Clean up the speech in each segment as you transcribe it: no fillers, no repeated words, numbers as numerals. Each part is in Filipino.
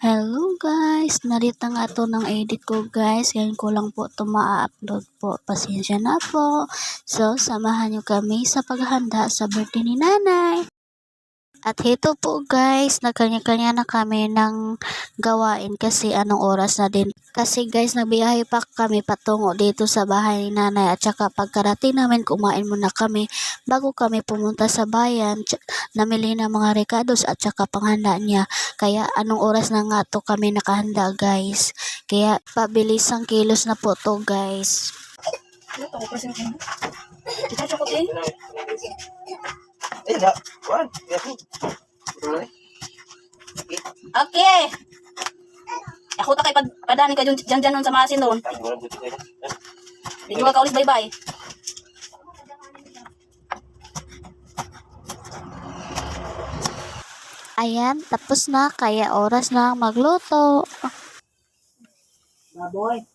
Hello guys! Narito nga to ng edit ko guys. Ngayon ko lang po ito ma-upload po. Pasensya na po. So, samahan nyo kami sa paghahanda sa birthday ni nanay. At ito po guys, nagkanya-kanya na kami ng gawain kasi anong oras na din. Kasi guys, nagbiyahe pa kami patungo dito sa bahay ni nanay at saka pagkarating namin kumain muna kami bago kami pumunta sa bayan. Namili na mga recados at saka panghanda niya. Kaya anong oras na nga to kami nakahanda guys. Kaya pabilisang kilos na po to guys. Okay. Ako ta kay padani ka dyan nun sa masin doon. Di juga ka ulit bye-bye. Ayan, tapos na kaya oras na magluto. Baboy.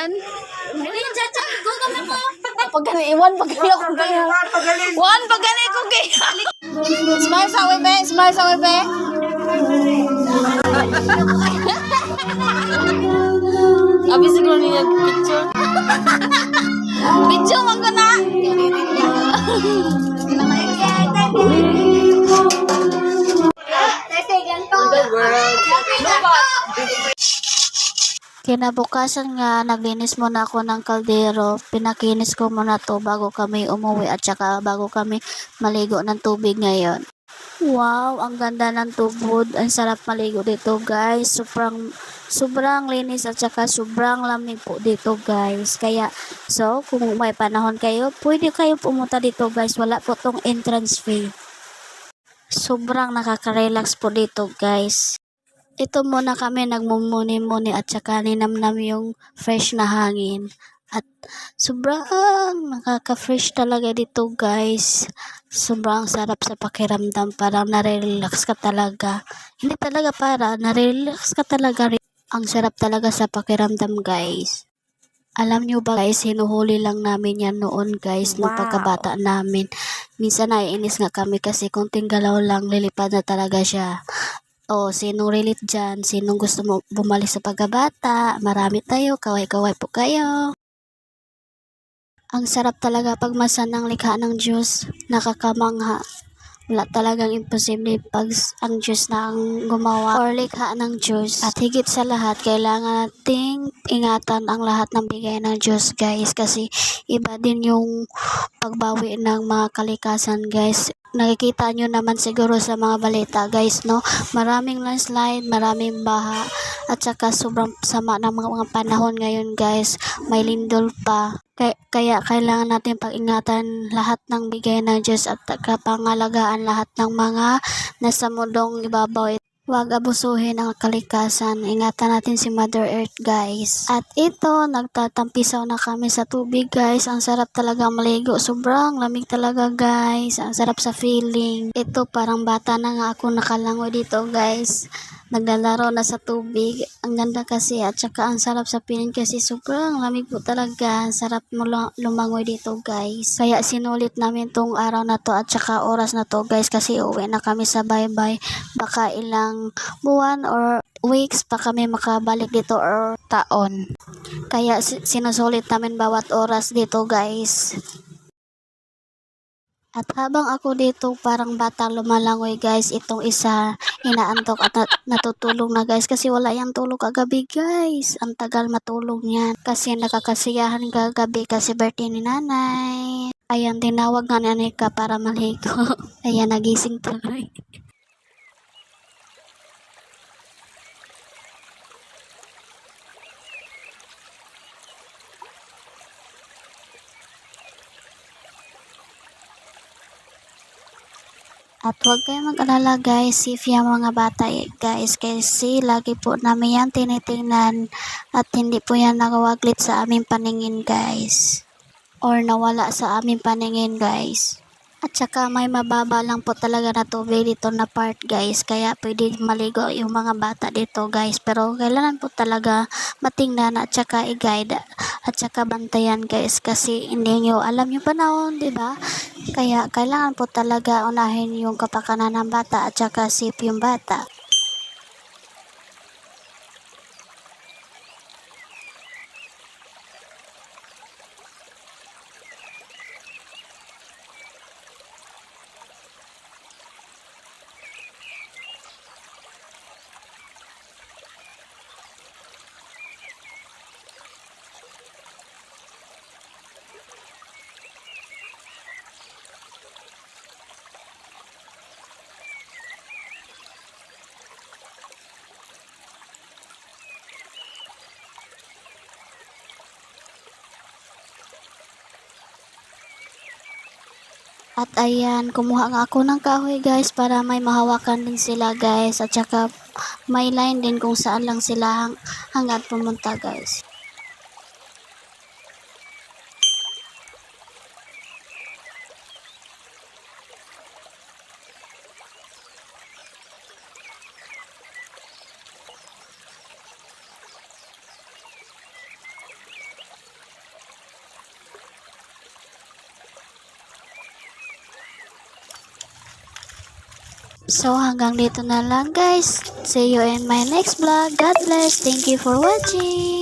Hindi chacha, go kami mo. Pagani iwan pagani ako kaya. Wan pagani ko kaya. Smile sa webe, smile sa webe. Abi siguro niya picture. Picture man ko na. Kinabukasan nga, naglinis muna ako ng kaldero. Pinakinis ko muna to bago kami umuwi at saka bago kami maligo ng tubig ngayon. Wow, ang ganda ng tubod. Ang sarap maligo dito guys. Sobrang linis at saka sobrang lamig po dito guys. Kaya, so, kung may panahon kayo, pwede kayo pumunta dito guys. Wala po tong entrance fee. Sobrang nakaka-relax po dito guys. Ito muna kami nagmumuni-muni at saka ninamnam yung fresh na hangin. At sobrang nakaka-fresh talaga dito guys. Sobrang sarap sa pakiramdam. Parang nare-relax ka talaga. Hindi talaga nare-relax ka talaga. Ang sarap talaga sa pakiramdam guys. Alam nyo ba guys, hinuhuli lang namin yan noon guys, nung pagkabata namin. Minsan naiinis nga kami kasi kunting galaw lang, lilipad na talaga siya. O, sinong relate dyan? Sinong gusto mo bumalik sa pagkabata? Marami tayo, kaway-kaway po kayo. Ang sarap talaga pagmasa ng likha ng Diyos, nakakamangha. Wala talagang imposible pag ang Diyos na ang gumawa or likha ng Diyos. At higit sa lahat, kailangan nating ingatan ang lahat ng bigay ng Diyos guys. Kasi iba din yung pagbawi ng mga kalikasan guys. Nakikita nyo naman siguro sa mga balita guys, no? Maraming landslide, maraming baha, at saka sobrang sama ng mga panahon ngayon guys. May lindol pa. Kaya kailangan natin pag-ingatan lahat ng bigay ng Diyos at kapangalagaan lahat ng mga nasa mundong ibabaw. Huwag abusuhin ang kalikasan. Ingatan natin si Mother Earth guys. At ito, nagtatampisaw na kami sa tubig guys. Ang sarap talaga maligo. Sobrang lamig talaga guys. Ang sarap sa feeling. Ito, parang bata na nga ako nakalangoy dito guys. Naglalaro na sa tubig. Ang ganda kasi at saka ang sarap sa feeling kasi sobrang lamig po talaga. Ang sarap mo lumangoy dito guys. Kaya sinulit namin tong araw na to at saka oras na to guys kasi uwi na kami sa bye-bye. Baka ilang buwan or weeks pa kami makabalik dito or taon. Kaya sinusulit namin bawat oras dito guys. At habang ako dito parang batang lumalangoy guys, itong isa inaantok at natutulog na guys kasi wala yang tulog kagabi guys. Ang tagal matulog niyan kasi nakakasiyahan kagabi kasi birthday ni nanay. Ayan, tinawag nga ni Anika para maligo. Ayan, nagising tuloy. At huwag kayong mag-alala guys, safe yung mga bata guys, kasi lagi po namin yan tinitingnan at hindi po yan nakawaglit sa aming paningin guys. Or nawala sa aming paningin guys. At saka may mababa lang po talaga na tubig dito na part guys, kaya pwede maligo yung mga bata dito guys. Pero kailangan po talaga matingnan at saka i-guide at saka bantayan guys, kasi hindi nyo alam yung panahon, di ba? Kaya kailangan po talaga unahin yung kapakanan ng bata at saka safe yung bata. At ayan, kumuha nga ako ng kahoy guys para may mahawakan din sila guys, at saka may line din kung saan lang sila hanggang pumunta guys. So hanggang dito na lang guys. See you in my next vlog. God bless. Thank you for watching.